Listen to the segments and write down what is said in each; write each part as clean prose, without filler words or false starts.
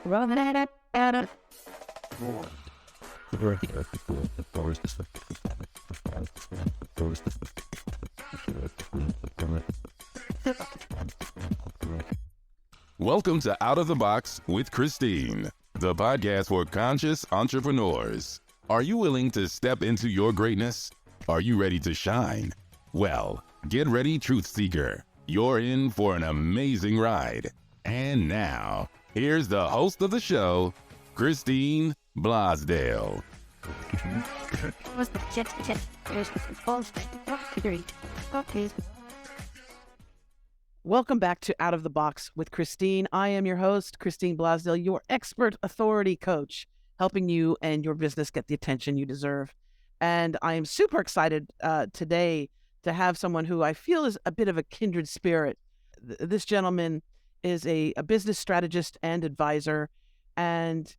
Welcome to Out of the Box with Christine, the podcast for conscious entrepreneurs. Are you willing to step into your greatness? Are you ready to shine? Well, get ready, Truth Seeker. You're in for an amazing ride. And now, here's the host of the show, Christine Blasdale. Welcome back to Out of the Box with Christine. I am your host, Christine Blasdale, your expert authority coach, helping you and your business get the attention you deserve. And I am super excited today to have someone who I feel is a bit of a kindred spirit. This gentleman is a business strategist and advisor, and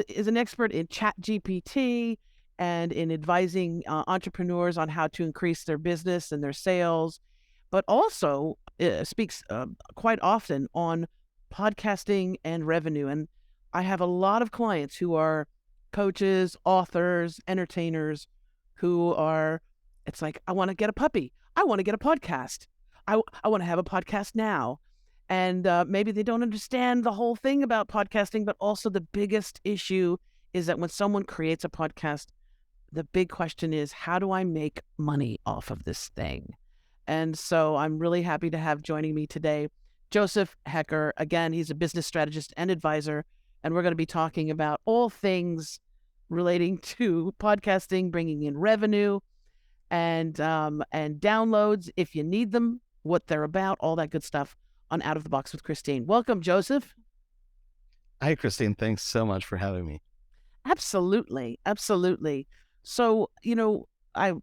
is an expert in ChatGPT and in advising entrepreneurs on how to increase their business and their sales, but also speaks quite often on podcasting and revenue. And I have a lot of clients who are coaches, authors, entertainers who are, it's like, I want to get a puppy. I want to get a podcast. I want to have a podcast now. And maybe they don't understand the whole thing about podcasting, but also the biggest issue is that when someone creates a podcast, the big question is, how do I make money off of this thing? And so I'm really happy to have joining me today, Joseph Haecker. Again, he's a business strategist and advisor, and we're going to be talking about all things relating to podcasting, bringing in revenue and downloads if you need them, what they're about, all that good stuff on Out of the Box with Christine. Welcome, Joseph. Hi, Christine. Thanks so much for having me. Absolutely. So, I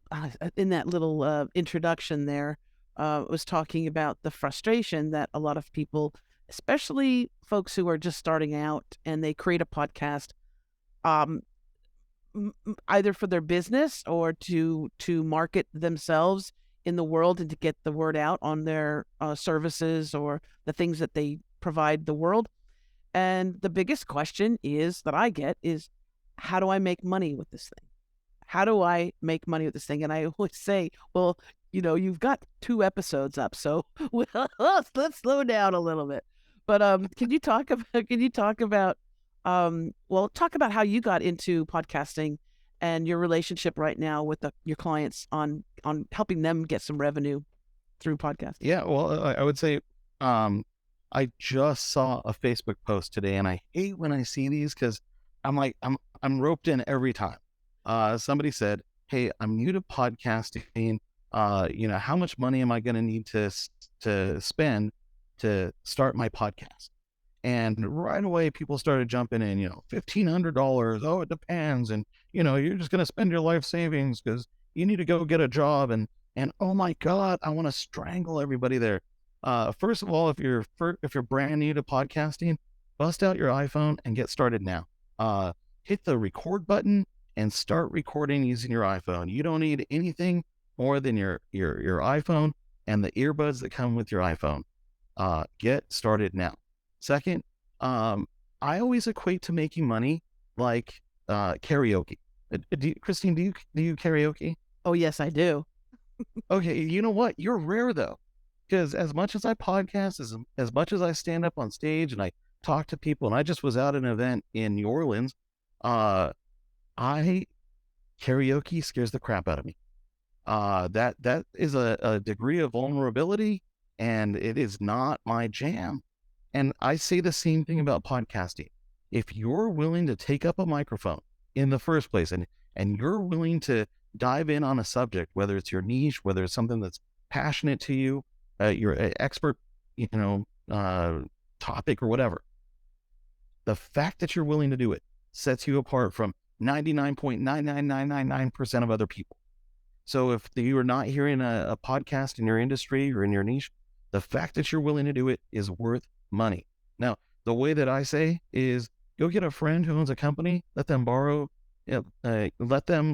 in that little introduction there, was talking about the frustration that a lot of people, especially folks who are just starting out and they create a podcast, either for their business or to market themselves in the world and to get the word out on their services or the things that they provide the world. And the biggest question that I get is, how do I make money with this thing? How do I make money with this thing? And I always say, well, you've got 2 episodes up, so let's slow down a little bit. But can you talk about how you got into podcasting and your relationship right now with your clients on helping them get some revenue through podcasting? Yeah, well, I would say I just saw a Facebook post today, and I hate when I see these because I'm roped in every time. Somebody said, "Hey, I'm new to podcasting. How much money am I going to need to spend to start my podcast?" And right away, people started jumping in. $1,500. Oh, it depends. And you're just going to spend your life savings because you need to go get a job. And oh my God, I want to strangle everybody there. First of all, if you're brand new to podcasting, bust out your iPhone and get started now. Hit the record button and start recording using your iPhone. You don't need anything more than your iPhone and the earbuds that come with your iPhone. Get started now. Second, I always equate to making money like karaoke. Christine, do you karaoke? Oh, yes, I do. Okay, you know what? You're rare though, because as much as I podcast, as much as I stand up on stage and I talk to people, and I just was at an event in New Orleans, karaoke scares the crap out of me. That is a degree of vulnerability, and it is not my jam. And I say the same thing about podcasting. If you're willing to take up a microphone in the first place, and you're willing to dive in on a subject, whether it's your niche, whether it's something that's passionate to you, you're an expert, topic or whatever, the fact that you're willing to do it sets you apart from 99.99999% of other people. So if you are not hearing a podcast in your industry or in your niche, the fact that you're willing to do it is worth money. Now, the way that I say is go get a friend who owns a company, let them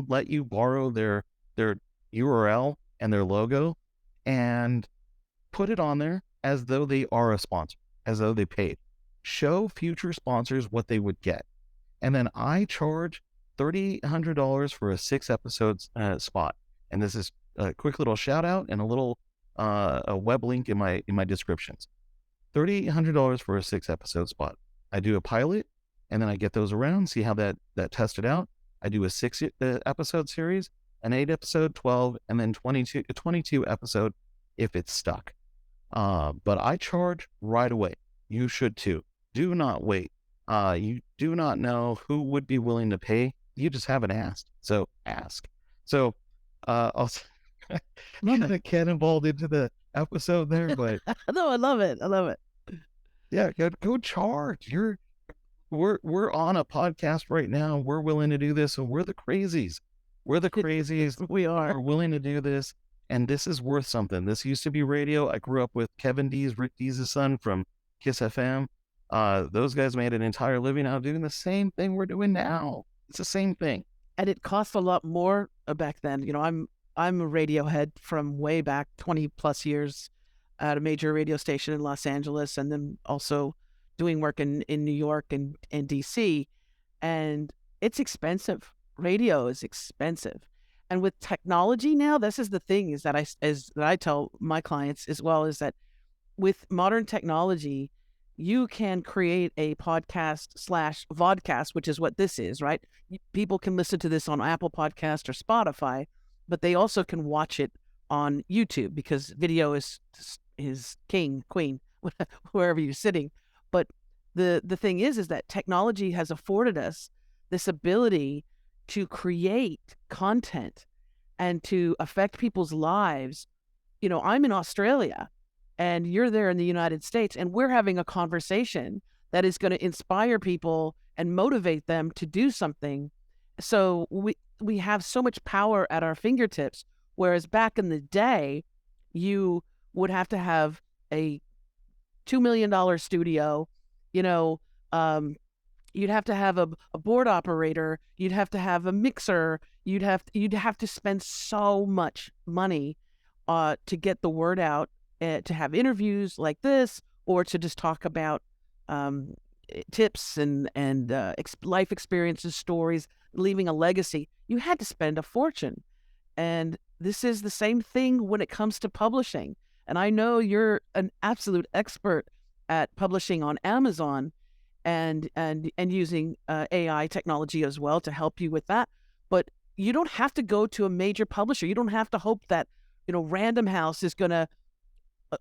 let you borrow their URL and their logo and put it on there as though they are a sponsor, as though they paid. show future sponsors what they would get. And then I charge $3,800 for a 6 episodes spot. And this is a quick little shout out and a little a web link in my descriptions. $3,800 for a 6 episode spot. I do a pilot, and then I get those around, see how that tested out. I do a 6 episode series, an 8 episode, 12, and then 22 episode if it's stuck. But I charge right away. You should too. Do not wait. You do not know who would be willing to pay. You just haven't asked. So ask. So I'll kind of cannonballed into the episode there, but No, I love it. I love it. yeah, go charge. We're on a podcast right now. We're willing to do this, so we're the crazies. We're the crazies. We Are are. willing to do this, and this is worth something. This used to be radio. I grew up with Kevin Dees, Rick Dees' son from Kiss FM. Those guys made an entire living out of doing the same thing we're doing now. It's the same thing. And it cost a lot more back then. You know, I'm a radio head from way back 20 plus years at a major radio station in Los Angeles, and then also doing work in New York and DC. And it's expensive. Radio is expensive. And with technology now, this is the thing is that I tell my clients as well, is that with modern technology, you can create a podcast / vodcast, which is what this is, right? People can listen to this on Apple Podcast or Spotify, but they also can watch it on YouTube because video is king, queen, wherever you're sitting. But the thing is that technology has afforded us this ability to create content and to affect people's lives. You know, I'm in Australia and you're there in the United States, and we're having a conversation that is going to inspire people and motivate them to do something. So we have so much power at our fingertips, whereas back in the day, you would have to have a $2 million studio, you know, you'd have to have a board operator, you'd have to have a mixer, you'd have to spend so much money to get the word out, to have interviews like this, or to just talk about tips and life experiences, stories, leaving a legacy. You had to spend a fortune. And this is the same thing when it comes to publishing. And I know you're an absolute expert at publishing on Amazon and using AI technology as well to help you with that. But you don't have to go to a major publisher. You don't have to hope that, Random House is going to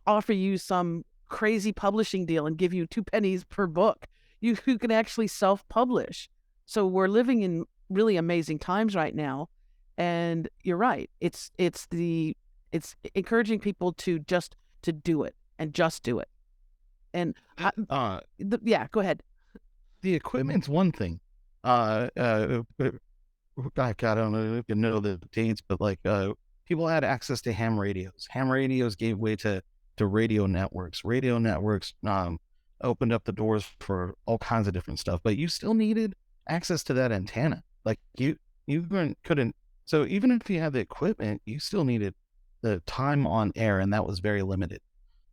offer you some crazy publishing deal and give you 2 pennies per book. You can actually self-publish. So we're living in really amazing times right now. And you're right. It's encouraging people to do it and just do it. And yeah, go ahead. The equipment's one thing. I don't know the dates, but like people had access to ham radios. Ham radios gave way to radio networks. Radio networks opened up the doors for all kinds of different stuff, but you still needed access to that antenna. Like you couldn't. So even if you had the equipment, you still needed the time on air, and that was very limited.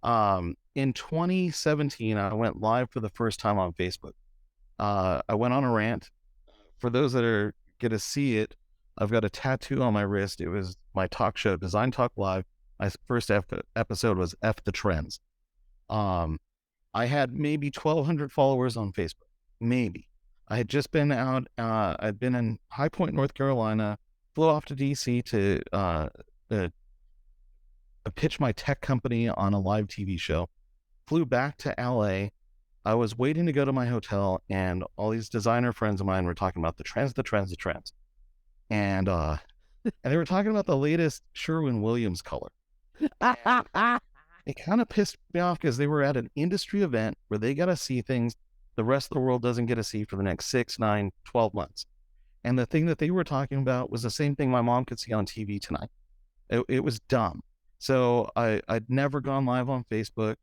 In 2017, I went live for the first time on Facebook. I went on a rant. For those that are going to see it, I've got a tattoo on my wrist. It was my talk show, Design Talk Live. My first episode was F the Trends. I had maybe 1,200 followers on Facebook. Maybe. I had just been out. I'd been in High Point, North Carolina, flew off to DC to pitch my tech company on a live TV show, flew back to LA. I was waiting to go to my hotel, and all these designer friends of mine were talking about the trends. And they were talking about the latest Sherwin-Williams color. It kind of pissed me off because they were at an industry event where they got to see things the rest of the world doesn't get to see for the next 6, 9, 12 months. And the thing that they were talking about was the same thing my mom could see on TV tonight. It was dumb. So I'd never gone live on Facebook.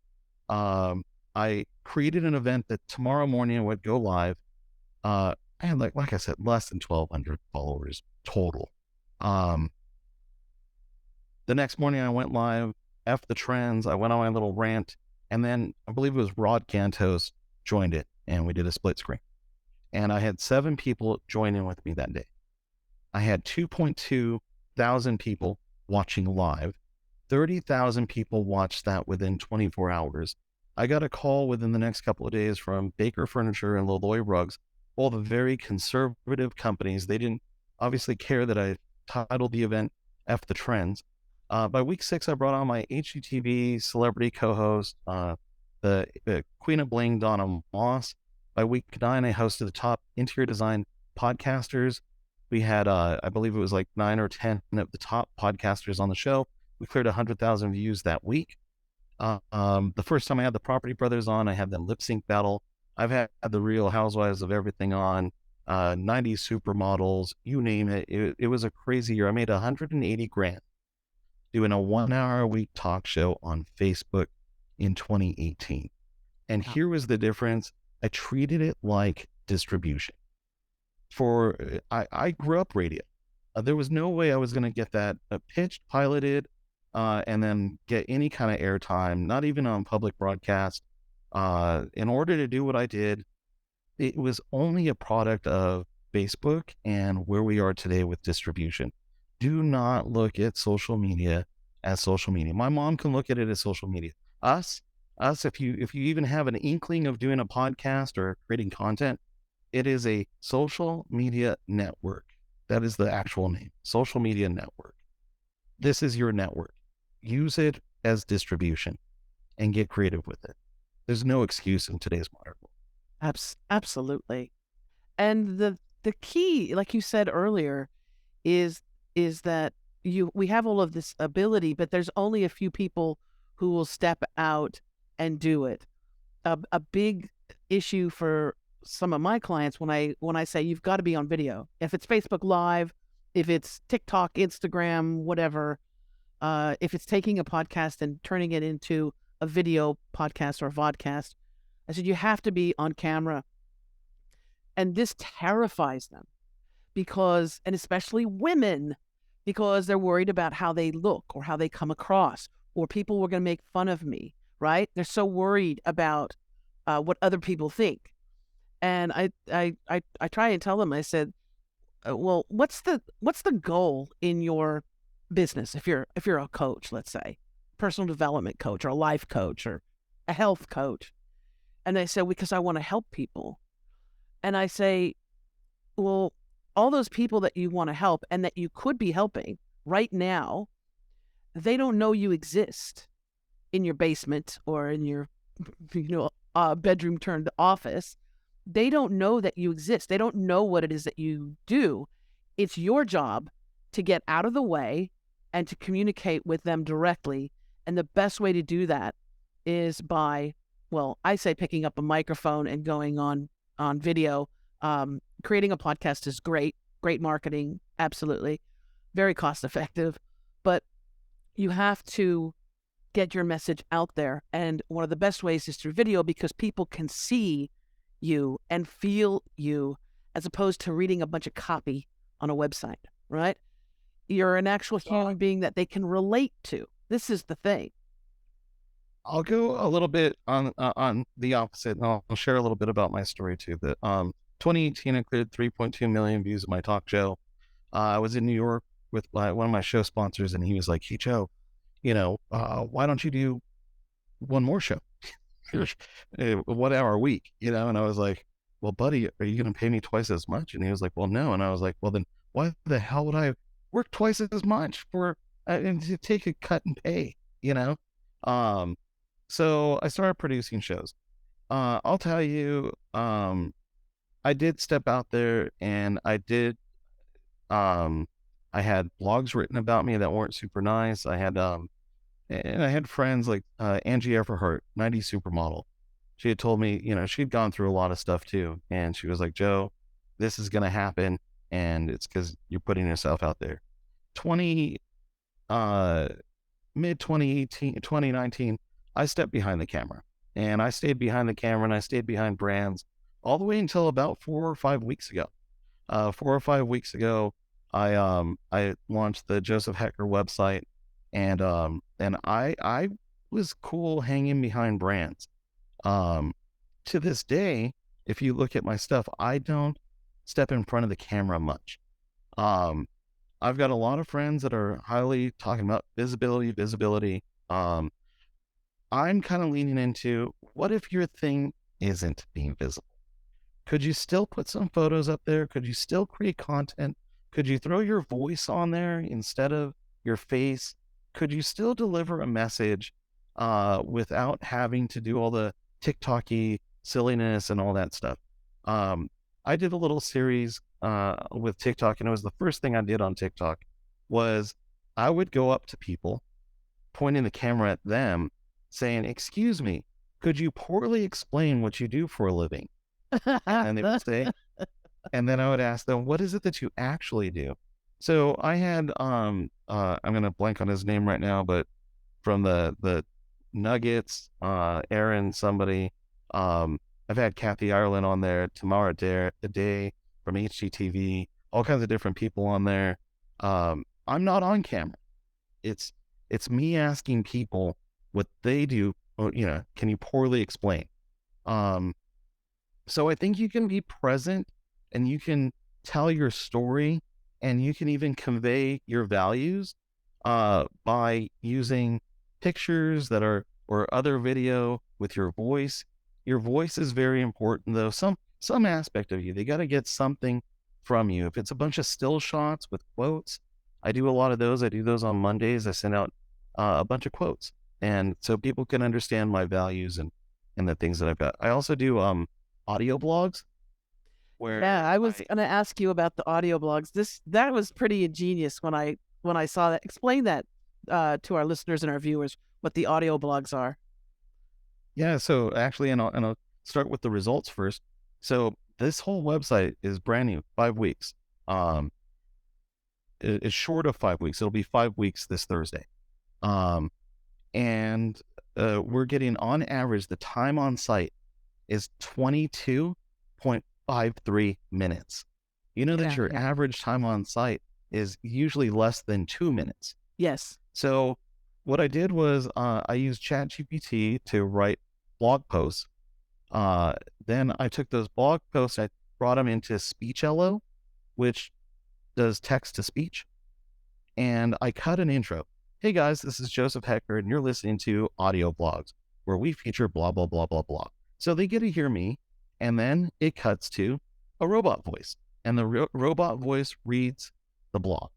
I created an event that tomorrow morning I would go live. I had like I said, less than 1,200 followers total. The next morning I went live, F the Trends. I went on my little rant, and then I believe it was Rod Cantos joined it, and we did a split screen. And I had 7 people join in with me that day. I had 2.2 thousand people watching live. 30,000 people watched that within 24 hours. I got a call within the next couple of days from Baker Furniture and Loloy Rugs, all the very conservative companies. They didn't obviously care that I titled the event F the Trends. By week 6, I brought on my HGTV celebrity co-host, the Queen of Bling, Donna Moss. By week 9, I hosted the top interior design podcasters. We had, I believe it was like 9 or 10 of the top podcasters on the show. We cleared 100,000 views that week. The first time I had the Property Brothers on, I had them lip sync battle. I've had the Real Housewives of everything on, 90s supermodels, you name it. It was a crazy year. I made 180 grand doing a 1 hour a week talk show on Facebook in 2018. And here was the difference. I treated it like distribution. I grew up radio. There was no way I was going to get that pitched, piloted, and then get any kind of airtime, not even on public broadcast. In order to do what I did, it was only a product of Facebook and where we are today with distribution. Do not look at social media as social media. My mom can look at it as social media. Us, if you even have an inkling of doing a podcast or creating content, it is a social media network. That is the actual name, social media network. This is your network. Use it as distribution and get creative with it. There's no excuse in today's modern world. Absolutely. And the key, like you said earlier, is that we have all of this ability, but there's only a few people who will step out and do it. A big issue for some of my clients when I say you've got to be on video, if it's Facebook Live, if it's TikTok, Instagram, whatever, if it's taking a podcast and turning it into a video podcast or vodcast, I said you have to be on camera. And this terrifies them because, and especially women, because they're worried about how they look or how they come across, or people were going to make fun of me, right? They're so worried about what other people think. And I try and tell them, I said, well, what's the goal in your business? If you're a coach, let's say, personal development coach or a life coach or a health coach. And they said, because I want to help people. And I say, well, all those people that you want to help and that you could be helping right now, they don't know you exist in your basement or in your, bedroom turned office. They don't know that you exist. They don't know what it is that you do. It's your job to get out of the way and to communicate with them directly. And the best way to do that is by, well, I say picking up a microphone and going on video. Creating a podcast is great marketing, absolutely, very cost effective, but you have to get your message out there. And one of the best ways is through video, because people can see you and feel you as opposed to reading a bunch of copy on a website, right? You're an actual human being that they can relate to. This is the thing. I'll go a little bit on the opposite, and I'll share a little bit about my story too. That 2018, I cleared 3.2 million views of my talk show. I was in New York with one of my show sponsors, and he was like, "Hey Joe, why don't you do one more show, 1 hour a week?" And I was like, "Well, buddy, are you going to pay me twice as much?" And he was like, "Well, no." And I was like, "Well, then why the hell would I work twice as much for and to take a cut in pay?" So I started producing shows. I'll tell you, I did step out there and I did, I had blogs written about me that weren't super nice. I had friends like Angie Everhart, 90s supermodel. She had told me, she'd gone through a lot of stuff too. And she was like, "Joe, this is going to happen. And it's because you're putting yourself out there." Mid 2018, 2019, I stepped behind the camera, and I stayed behind the camera, and I stayed behind brands all the way until about 4 or 5 weeks ago. 4 or 5 weeks ago, I launched the Joseph Haecker website, and I was cool hanging behind brands. to this day, if you look at my stuff, I don't step in front of the camera much. I've got a lot of friends that are highly talking about visibility. I'm kind of leaning into, what if your thing isn't being visible? Could you still put some photos up there? Could you still create content? Could you throw your voice on there instead of your face? Could you still deliver a message without having to do all the TikTok-y silliness and all that stuff? I did a little series with TikTok, and it was the first thing I did on TikTok was I would go up to people, pointing the camera at them, saying, "Excuse me, could you poorly explain what you do for a living?" And they would say, and then I would ask them, "What is it that you actually do?" So I had, I'm going to blank on his name right now, but from the Nuggets, Aaron, somebody, I've had Kathy Ireland on there, Tamara Day from HGTV, all kinds of different people on there. I'm not on camera. It's me asking people what they do, or, can you poorly explain? So I think you can be present and you can tell your story and you can even convey your values by using pictures or other video with your voice. Your voice is very important, though. Some aspect of you, they got to get something from you. If it's a bunch of still shots with quotes, I do a lot of those. I do those on Mondays. I send out a bunch of quotes, and so people can understand my values and the things that I've got. I also do audio blogs. Yeah, I was going to ask you about the audio blogs. That was pretty ingenious when I saw that. Explain that to our listeners and our viewers, what the audio blogs are. Yeah, so actually, and I'll start with the results first. So this whole website is brand new, 5 weeks. It's short of 5 weeks. It'll be 5 weeks this Thursday. And we're getting, on average, the time on site is 22.53 minutes. You know that your average time on site is usually less than 2 minutes. Yes. So what I did was I used ChatGPT to write blog posts. Then I took those blog posts, I brought them into SpeechLO, which does text to speech, and I cut an intro. Hey guys, this is Joseph Haecker, and you're listening to audio blogs, where we feature blah, blah, blah, blah, blah. So they get to hear me, and then it cuts to a robot voice, and the robot voice reads the blog.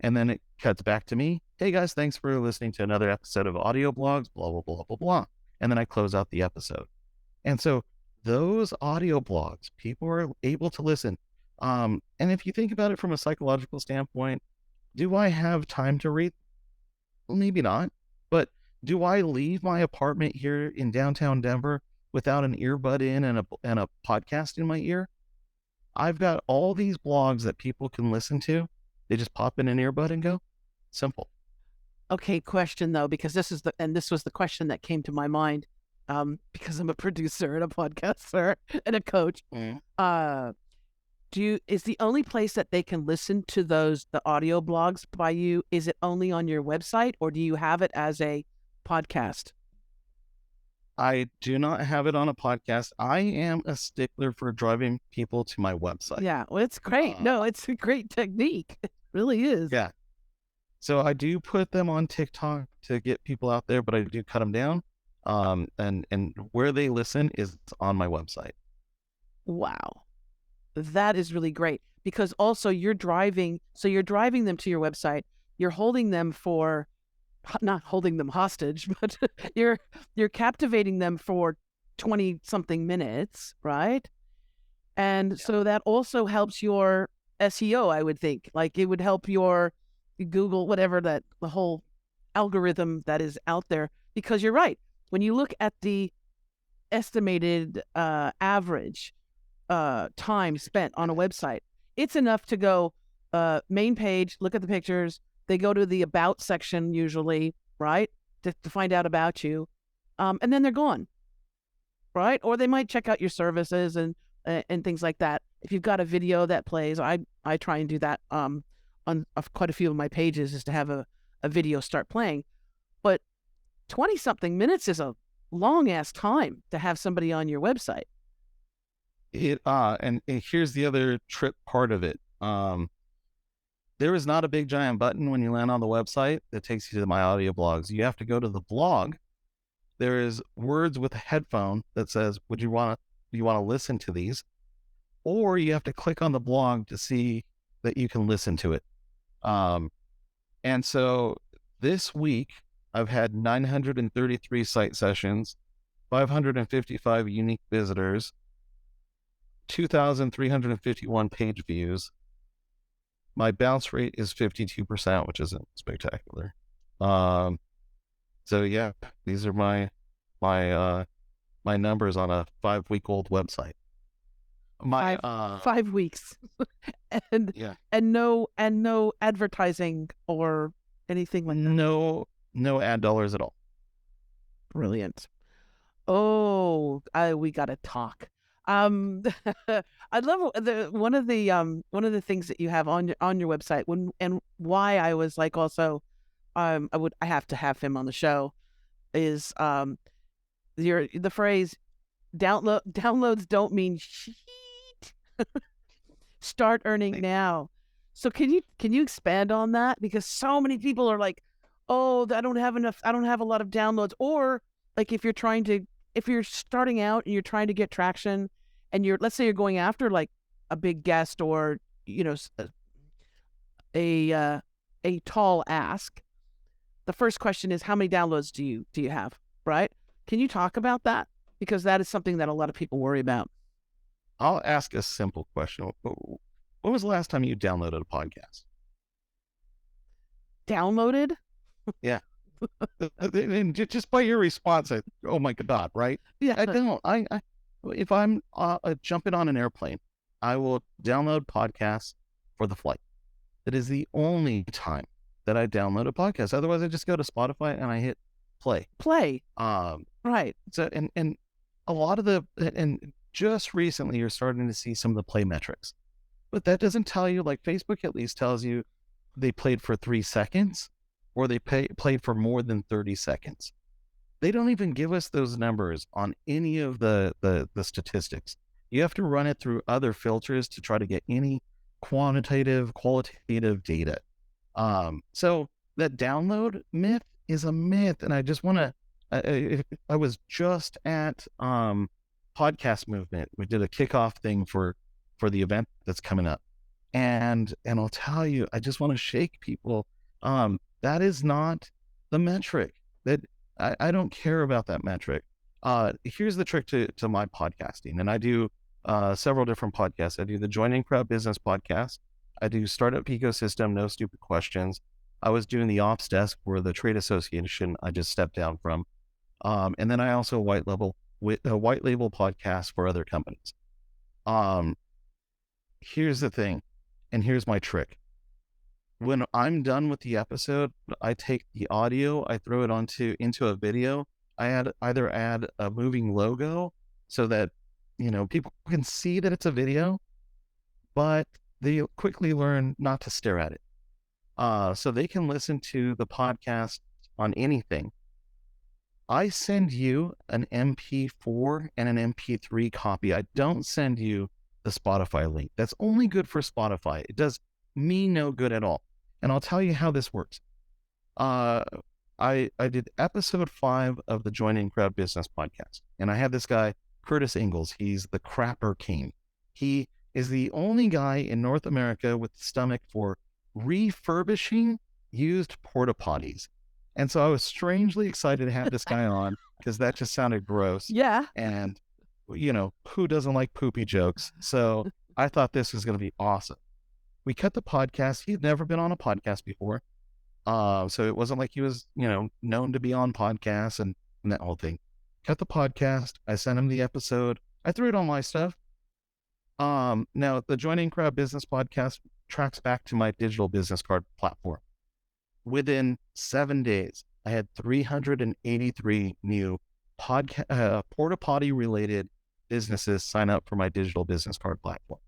And then it cuts back to me. Hey guys, thanks for listening to another episode of audio blogs, blah, blah, blah, blah, blah. And then I close out the episode. And so those audio blogs, people are able to listen. And if you think about it from a psychological standpoint, do I have time to read? Well, maybe not. But do I leave my apartment here in downtown Denver without an earbud in and a podcast in my ear? I've got all these blogs that people can listen to. They just pop in an earbud and go. Simple. Okay, question though, because this was the question that came to my mind, because I'm a producer and a podcaster and a coach. Is the only place that they can listen to the audio blogs by you, is it only on your website, or do you have it as a podcast? I do not have it on a podcast. I am a stickler for driving people to my website. Yeah, well, it's great. No, it's a great technique. It really is. Yeah. So I do put them on TikTok to get people out there, but I do cut them down. And where they listen is on my website. Wow. That is really great, because also you're driving them to your website. You're holding them for, not holding them hostage, but you're captivating them for 20 something minutes, right? And so that also helps your SEO, I would think. Like it would help your Google, whatever, the whole algorithm that is out there, because you're right. When you look at the estimated average time spent on a website, it's enough to go main page, look at the pictures. They go to the about section usually, right, to find out about you, and then they're gone, right? Or they might check out your services and things like that. If you've got a video that plays, I try and do that on quite a few of my pages, is to have a video start playing. But 20 something minutes is a long ass time to have somebody on your website. And here's the other trip part of it. There is not a big giant button when you land on the website that takes you to my audio blogs. You have to go to the blog. There is words with a headphone that says, do you want to listen to these? Or you have to click on the blog to see that you can listen to it. And so this week I've had 933 site sessions, 555 unique visitors, 2,351 page views. My bounce rate is 52%, which isn't spectacular. So yeah, these are my numbers on a 5-week-old website. My 5 weeks, and yeah, and no advertising or anything like that. No ad dollars at all. Brilliant. Oh, we gotta talk. I love one of the things that you have on your website and why I was like also I have to have him on the show is the phrase downloads don't mean shit. Start earning now. So can you expand on that? Because so many people are like, oh, I don't have a lot of downloads. Or like if you're starting out and you're trying to get traction and let's say you're going after like a big guest or, a tall ask. The first question is, how many downloads do you have? Right? Can you talk about that? Because that is something that a lot of people worry about. I'll ask a simple question. When was the last time you downloaded a podcast? Downloaded? Yeah. And just by your response, oh my God, right? Yeah. I don't. If I'm jumping on an airplane, I will download podcasts for the flight. That is the only time that I download a podcast. Otherwise, I just go to Spotify and I hit play. Right. So and a lot of and just recently you're starting to see some of the play metrics, but that doesn't tell you, like Facebook at least tells you they played for 3 seconds or they played for more than 30 seconds. They don't even give us those numbers on any of the statistics. You have to run it through other filters to try to get any qualitative data. So that download myth is a myth. And I just want to, I was just at Podcast Movement. We did a kickoff thing for the event that's coming up. And I'll tell you, I just want to shake people. That is not the metric. That I don't care about that metric. Here's the trick to my podcasting. And I do several different podcasts. I do the Joining Crowd Business podcast. I do Startup Ecosystem, No Stupid Questions. I was doing the Ops Desk for the trade association I just stepped down from. And then I also white label podcasts for other companies. Here's the thing, and here's my trick. When I'm done with the episode, I take the audio, I throw it into a video. I either add a moving logo so that, people can see that it's a video, but they quickly learn not to stare at it. So they can listen to the podcast on anything. I send you an MP4 and an MP3 copy. I don't send you the Spotify link. That's only good for Spotify. It does me no good at all. And I'll tell you how this works. I did episode 5 of the Joining Crowd Business podcast. And I had this guy, Curtis Ingalls. He's the crapper king. He is the only guy in North America with the stomach for refurbishing used porta potties. And so I was strangely excited to have this guy on because that just sounded gross. Yeah. And, who doesn't like poopy jokes? So I thought this was going to be awesome. We cut the podcast. He had never been on a podcast before. So it wasn't like he was, known to be on podcasts and that whole thing. Cut the podcast. I sent him the episode. I threw it on my stuff. Now the Joining Crowd Business podcast tracks back to my digital business card platform. Within 7 days, I had 383 new porta potty related businesses sign up for my digital business card platform.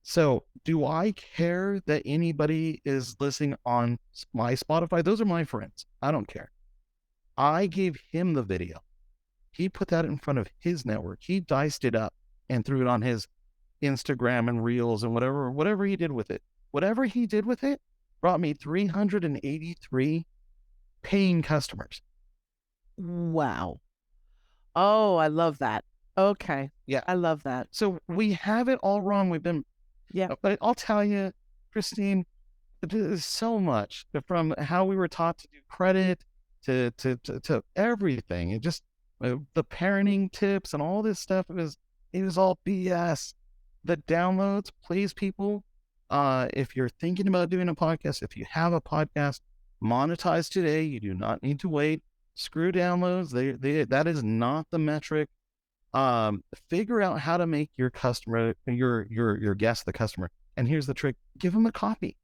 So do I care that anybody is listening on my Spotify? Those are my friends. I don't care. I gave him the video. He put that in front of his network. He diced it up and threw it on his Instagram and Reels and whatever he did with it. Whatever he did with it brought me 383 paying customers. Wow. Oh, I love that. Okay. Yeah. I love that. So we have it all wrong. But I'll tell you, Christine, there's so much from how we were taught to do credit to everything. It just, the parenting tips and all this stuff, it was all BS. The downloads, please, people, if you're thinking about doing a podcast, if you have a podcast, monetize today. You do not need to wait. Screw downloads. That is not the metric. Figure out how to make your customer, your guest, the customer. And here's the trick: give them a copy.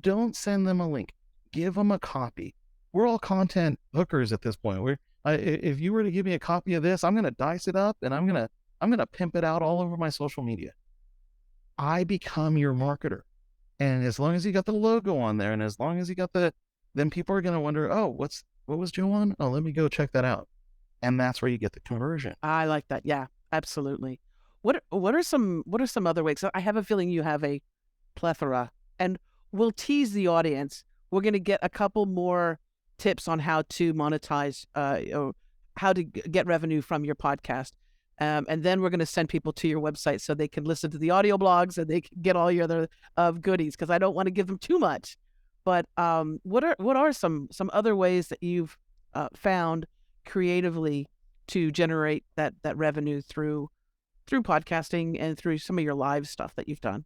Don't send them a link. Give them a copy. We're all content hookers at this point. If you were to give me a copy of this, I'm going to dice it up and I'm going to pimp it out all over my social media. I become your marketer. And as long as you got the logo on there, and as long as you got then people are going to wonder, oh, what was Joe on? Oh, let me go check that out. And that's where you get the conversion. I like that. Yeah, absolutely. What are some other ways? So I have a feeling you have a plethora, and we'll tease the audience. We're going to get a couple more tips on how to monetize, or how to get revenue from your podcast. And then we're going to send people to your website so they can listen to the audio blogs and they can get all your other goodies, because I don't want to give them too much. But what are some other ways that you've found creatively to generate that revenue through podcasting and through some of your live stuff that you've done?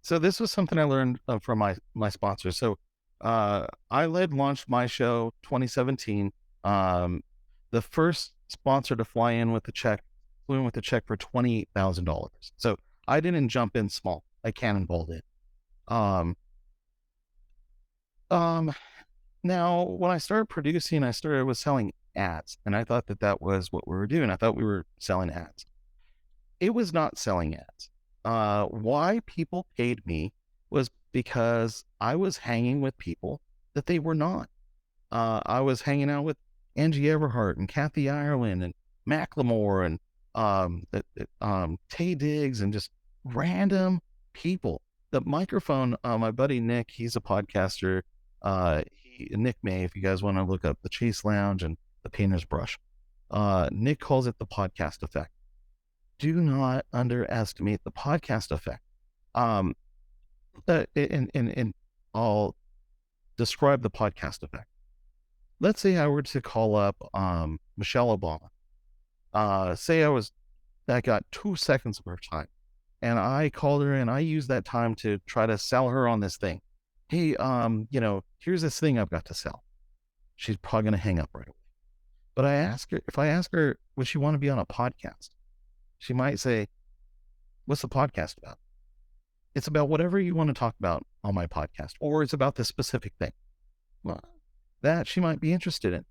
So this was something I learned from my sponsor. So I launched my show 2017. The first sponsor to flew in with a check for $28,000. So I didn't jump in small. I cannonballed it. Now when I started producing, I was selling ads, and I thought that was what we were doing. I thought we were selling ads. It was not selling ads. Why people paid me was because I was hanging with people that they were not. I was hanging out with Angie Everhart and Kathy Ireland and Macklemore and Tay Diggs and just random people. The microphone, my buddy Nick, he's a podcaster. Nick May, if you guys want to look up the Chase Lounge and the Painter's Brush, Nick calls it the podcast effect. Do not underestimate the podcast effect. And I'll describe the podcast effect. Let's say I were to call up Michelle Obama. Say I got 2 seconds of her time, and I called her and I used that time to try to sell her on this thing. Hey, here's this thing I've got to sell. She's probably going to hang up right away. But if I ask her, would she want to be on a podcast? She might say, what's the podcast about? It's about whatever you want to talk about on my podcast, or it's about this specific thing. Well, that she might be interested in.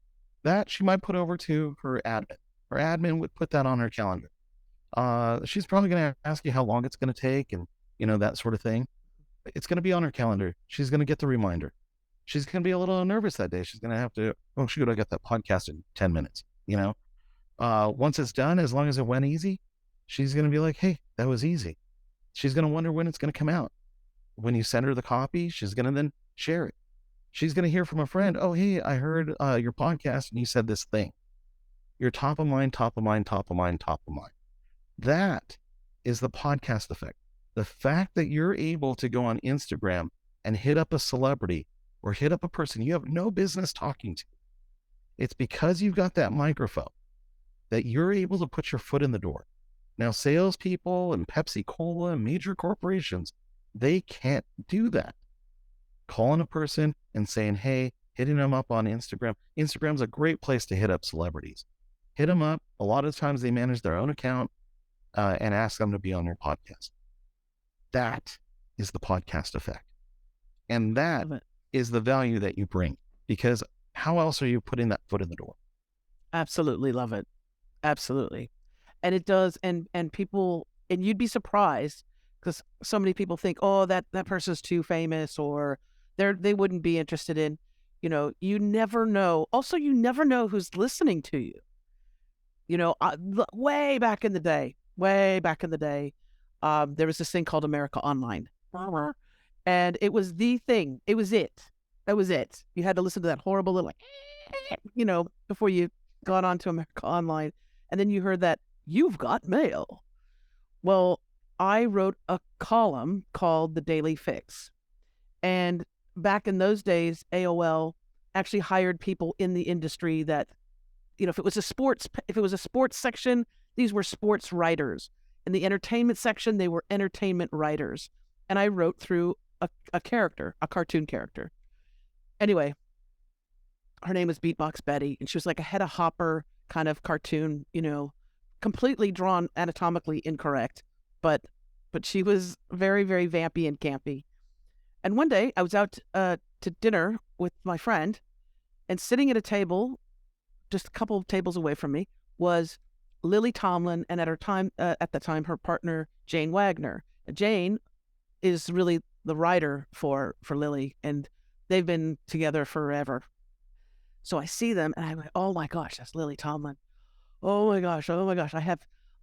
That she might put over to her admin. Her admin would put that on her calendar. She's probably going to ask you how long it's going to take and, that sort of thing. It's going to be on her calendar. She's going to get the reminder. She's going to be a little nervous that day. She's going to have to, oh, shoot, I got that podcast in 10 minutes, Once it's done, as long as it went easy, she's going to be like, hey, that was easy. She's going to wonder when it's going to come out. When you send her the copy, she's going to then share it. She's going to hear from a friend, oh, hey, I heard your podcast and you said this thing. You're top of mind, top of mind, top of mind, top of mind. That is the podcast effect. The fact that you're able to go on Instagram and hit up a celebrity or hit up a person you have no business talking to. It's because you've got that microphone that you're able to put your foot in the door. Now, salespeople and Pepsi Cola and major corporations, they can't do that. Calling a person and saying, hey, hitting them up on Instagram. Instagram's a great place to hit up celebrities. Hit them up. A lot of times they manage their own account and ask them to be on their podcast. That is the podcast effect. And that is the value that you bring, because how else are you putting that foot in the door? Absolutely love it. Absolutely. And it does. And people, and you'd be surprised, because so many people think, oh, that person's too famous, or they wouldn't be interested in. You never know. Also, you never know who's listening to you. Way back in the day, there was this thing called America Online. And it was the thing. It was it. That was it. You had to listen to that horrible little, before you got onto America Online. And then you heard that, "You've got mail." Well, I wrote a column called The Daily Fix. And back in those days, AOL actually hired people in the industry that, if it was a sports section, these were sports writers. In the entertainment section, they were entertainment writers. And I wrote through a cartoon character. Anyway, her name was Beatbox Betty, and she was like a Hedda Hopper kind of cartoon, completely drawn anatomically incorrect, but she was very, very vampy and campy. And one day I was out to dinner with my friend, and sitting at a table, just a couple of tables away from me, was Lily Tomlin, and at the time, her partner Jane Wagner. Jane is really the writer for Lily, and they've been together forever. So I see them, and I'm like, "Oh my gosh, that's Lily Tomlin. Oh my gosh.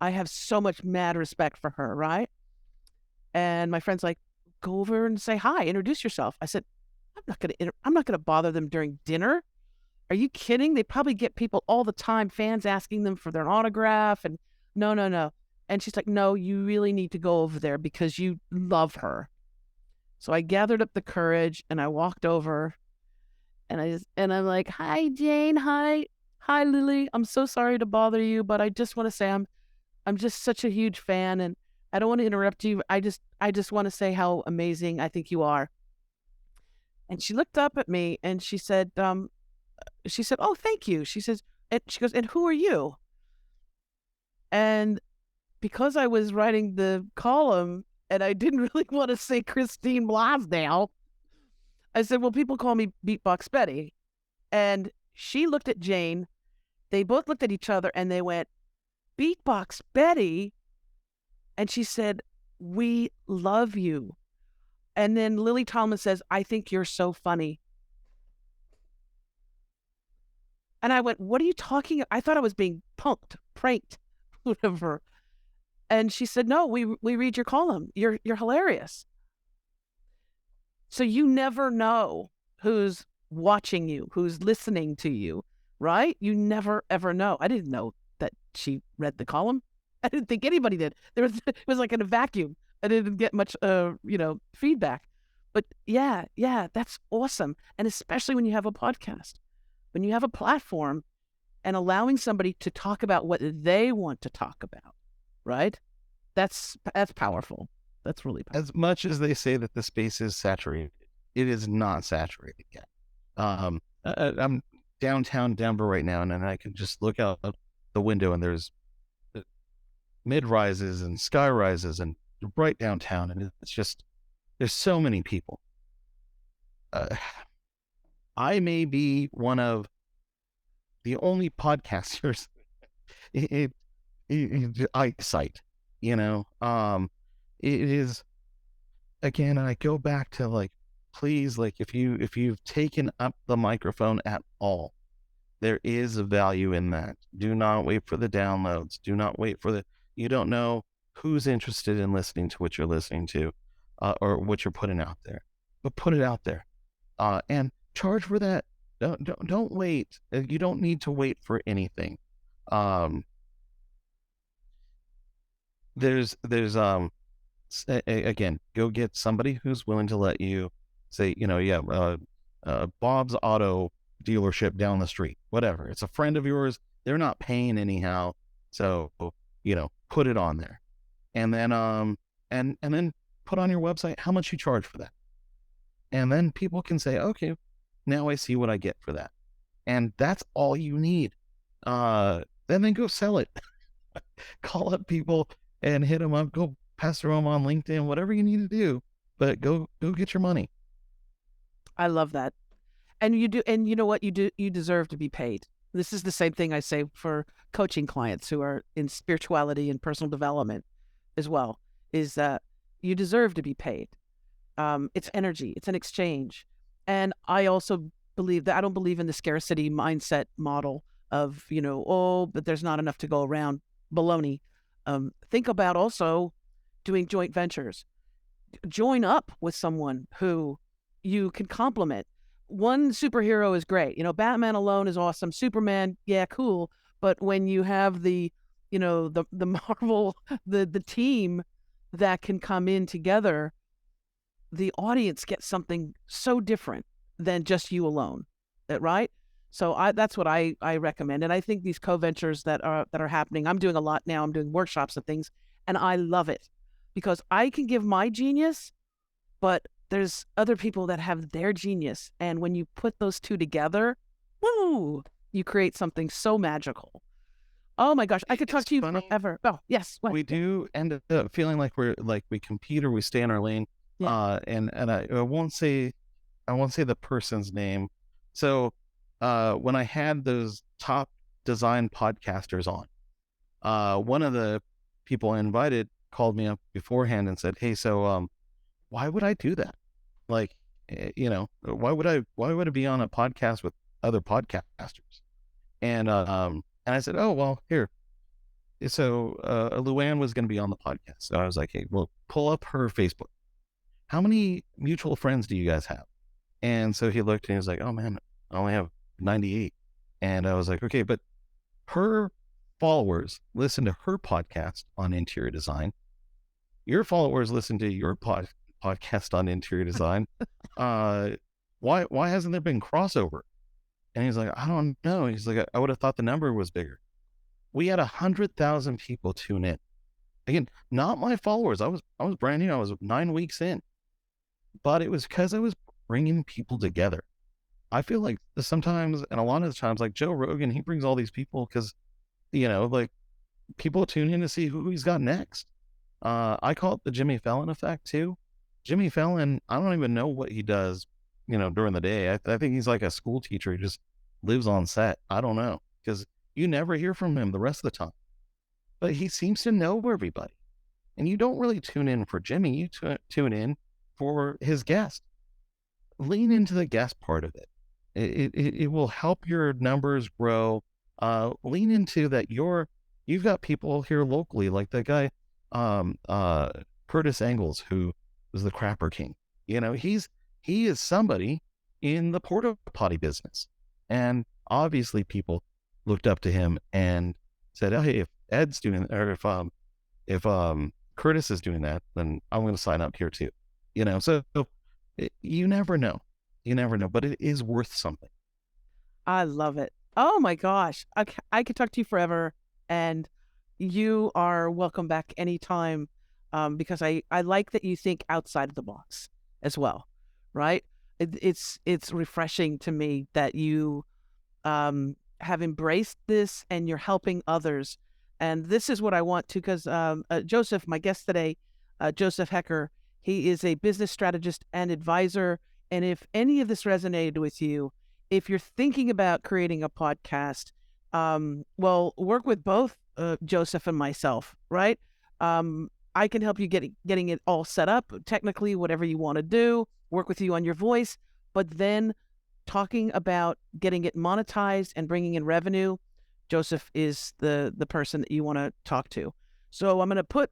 I have so much mad respect for her, right?" And my friend's like, "Go over and say hi, introduce yourself." I said, I'm not gonna bother them during dinner. Are you kidding? They probably get people all the time, fans asking them for their autograph, and no, no, no. And she's like, "No, you really need to go over there because you love her." So I gathered up the courage and I walked over, and I'm like, "Hi, Jane. Hi, Lily. I'm so sorry to bother you, but I just want to say I'm just such a huge fan, and I don't want to interrupt you. I just want to say how amazing I think you are." And she looked up at me and she said, "Oh, thank you." She says, and she goes, "And who are you?" And because I was writing the column and I didn't really want to say Christine Blasdale, I said, "Well, people call me Beatbox Betty." And she looked at Jane. They both looked at each other and they went, "Beatbox Betty?" And she said, "We love you." And then Lily Tomlin says, "I think you're so funny." And I went, "What are you talking about?" I thought I was being pranked, whatever. And she said, "No, we read your column. You're hilarious." So you never know who's watching you, who's listening to you, right? You never, ever know. I didn't know that she read the column. I didn't think anybody did. It was like in a vacuum. I didn't get much, feedback. But yeah, that's awesome. And especially when you have a podcast, when you have a platform and allowing somebody to talk about what they want to talk about, right? That's powerful. That's really powerful. As much as they say that the space is saturated, it is not saturated yet. I'm downtown Denver right now, and I can just look out the window, and there's mid-rises and sky-rises and right downtown, and it's just, there's so many people. I may be one of the only podcasters I cite, it is, again, I go back to, like, please, like, if you've taken up the microphone at all, there is a value in that. Do not wait for the downloads. Do not wait for you don't know who's interested in listening to what you're listening to, or what you're putting out there, but put it out there, and charge for that. Don't wait. You don't need to wait for anything. There's again, go get somebody who's willing to let you say, Bob's Auto dealership down the street, whatever. It's a friend of yours. They're not paying anyhow. So, put it on there, and then, and then put on your website how much you charge for that. And then people can say, "Okay, now I see what I get for that." And that's all you need. Then go sell it. Call up people and hit them up. Go pester them on LinkedIn, whatever you need to do, but go get your money. I love that. And you do, and you know what? You deserve to be paid. This is the same thing I say for coaching clients who are in spirituality and personal development as well, is that you deserve to be paid. It's energy. It's an exchange. And I also believe that. I don't believe in the scarcity mindset model of, oh, but there's not enough to go around. Baloney. Think about also doing joint ventures. Join up with someone who you can complement. One superhero is great. Batman alone is awesome. Superman, yeah, cool. But when you have the Marvel, the team that can come in together, the audience gets something so different than just you alone, right? So that's what I recommend. And I think these co-ventures that are happening, I'm doing a lot now. I'm doing workshops and things, and I love it because I can give my genius, but there's other people that have their genius. And when you put those two together, woo, you create something so magical. Oh my gosh, I could talk to you forever. Oh, yes. What? We do end up feeling like we compete or we stay in our lane. Yeah. And I won't say the person's name. So when I had those top design podcasters on, one of the people I invited called me up beforehand and said, "Hey, so why would I do that? Like, why would I be on a podcast with other podcasters?" And I said, "Oh, well, here." So Luann was going to be on the podcast. So I was like, "Hey, well, pull up her Facebook. How many mutual friends do you guys have?" And so he looked and he was like, "Oh man, I only have 98." And I was like, "Okay, but her followers listen to her podcast on interior design. Your followers listen to your podcast on interior design. Why hasn't there been crossover?" And he's like, "I don't know." He's like, "I would have thought the number was bigger." We had 100,000 people tune in. Again, not my followers. I was brand new. I was 9 weeks in, but it was because I was bringing people together. I feel like sometimes, and a lot of the times, like Joe Rogan, he brings all these people because, like people tune in to see who he's got next. I call it the Jimmy Fallon effect too. Jimmy Fallon, I don't even know what he does, during the day. I think he's like a school teacher. He just lives on set. I don't know, because you never hear from him the rest of the time. But he seems to know everybody. And you don't really tune in for Jimmy. You tune in for his guest. Lean into the guest part of it. It will help your numbers grow. Lean into that. You've got people here locally, like that guy, Curtis Engels, who was the Crapper King. He is somebody in the porta potty business, and obviously people looked up to him and said, "Oh, hey, if Ed's doing, or if Curtis is doing that, then I'm going to sign up here too." So you never know. You never know, but it is worth something. I love it. Oh my gosh. I could talk to you forever, and you are welcome back anytime, because I like that you think outside of the box as well, right? It's refreshing to me that you have embraced this and you're helping others. And this is what I want to, because Joseph, my guest today, Joseph Haecker, he is a business strategist and advisor. And if any of this resonated with you, if you're thinking about creating a podcast, well, work with both Joseph and myself, right? I can help you getting it all set up, technically, whatever you want to do, work with you on your voice, but then talking about getting it monetized and bringing in revenue, Joseph is the person that you want to talk to. So I'm going to put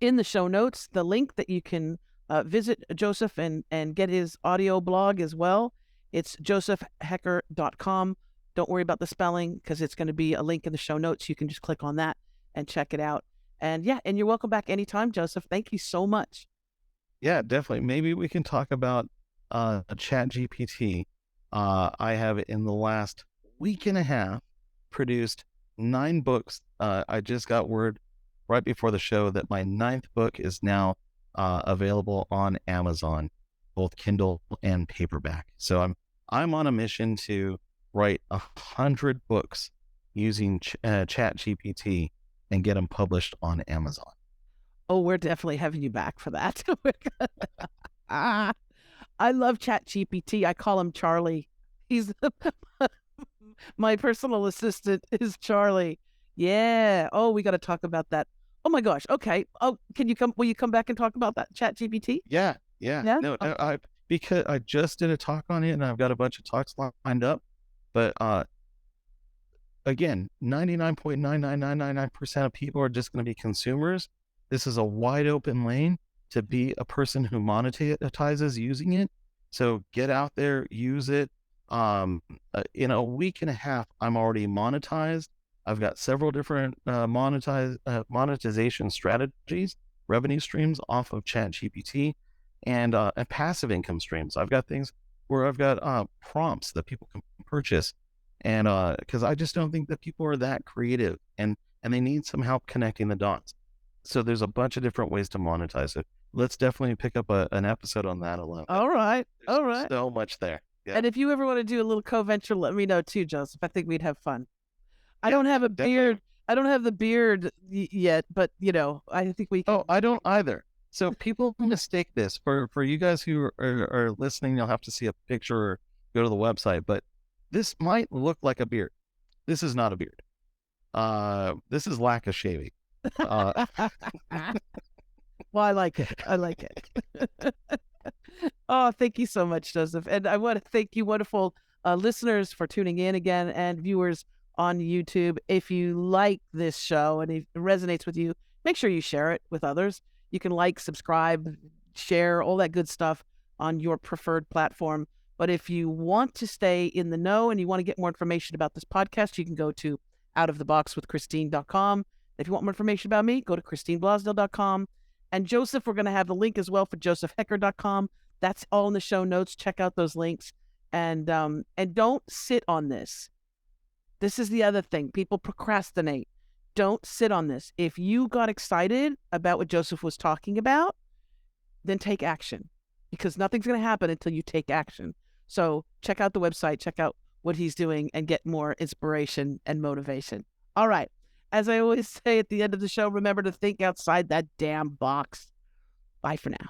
in the show notes the link that you can visit Joseph and get his audio blog as well. It's josephhaecker.com. Don't worry about the spelling, because it's going to be a link in the show notes. You can just click on that and check it out. And yeah, and you're welcome back anytime, Joseph. Thank you so much. Yeah, definitely. Maybe we can talk about ChatGPT. I have, in the last week and a half, produced 9 books. I just got word right before the show that my 9th book is now available on Amazon, both Kindle and paperback. So I'm on a mission to write 100 books using ChatGPT and get them published on Amazon. Oh, we're definitely having you back for that. I love ChatGPT. I call him Charlie. He's my personal assistant is Charlie. Yeah. Oh, we got to talk about that. Oh my gosh. Okay. Oh, will you come back and talk about that ChatGPT? Yeah. Yeah? No, because I just did a talk on it and I've got a bunch of talks lined up. But again, 99.99999% of people are just going to be consumers. This is a wide open lane to be a person who monetizes using it. So get out there, use it. In a week and a half, I'm already monetized. I've got several different monetization strategies, revenue streams off of ChatGPT, and passive income streams. I've got things where I've got prompts that people can purchase, and because I just don't think that people are that creative, and they need some help connecting the dots. So there's a bunch of different ways to monetize it. Let's definitely pick up an episode on that alone. All right. There's All right. so much there. Yeah. And if you ever want to do a little co-venture, let me know too, Joseph. I think we'd have fun. I don't have a beard. I don't have the beard yet, but I think we can. Oh, I don't either. So people mistake this for you guys who are listening. You'll have to see a picture or go to the website, but this might look like a beard. This is not a beard. This is lack of shaving. Well, I like it. I like it. Oh, thank you so much, Joseph. And I want to thank you, wonderful listeners, for tuning in again, and viewers on YouTube. If you like this show and it resonates with you, make sure you share it with others. You can like, subscribe, share, all that good stuff on your preferred platform. But if you want to stay in the know and you want to get more information about this podcast, you can go to outoftheboxwithchristine.com. If you want more information about me, go to christineblasdale.com. And Joseph, we're going to have the link as well for josephhaecker.com. That's all in the show notes. Check out those links. And don't sit on this. This is the other thing. People procrastinate. Don't sit on this. If you got excited about what Joseph was talking about, then take action, because nothing's going to happen until you take action. So check out the website, check out what he's doing, and get more inspiration and motivation. All right. As I always say at the end of the show, remember to think outside that damn box. Bye for now.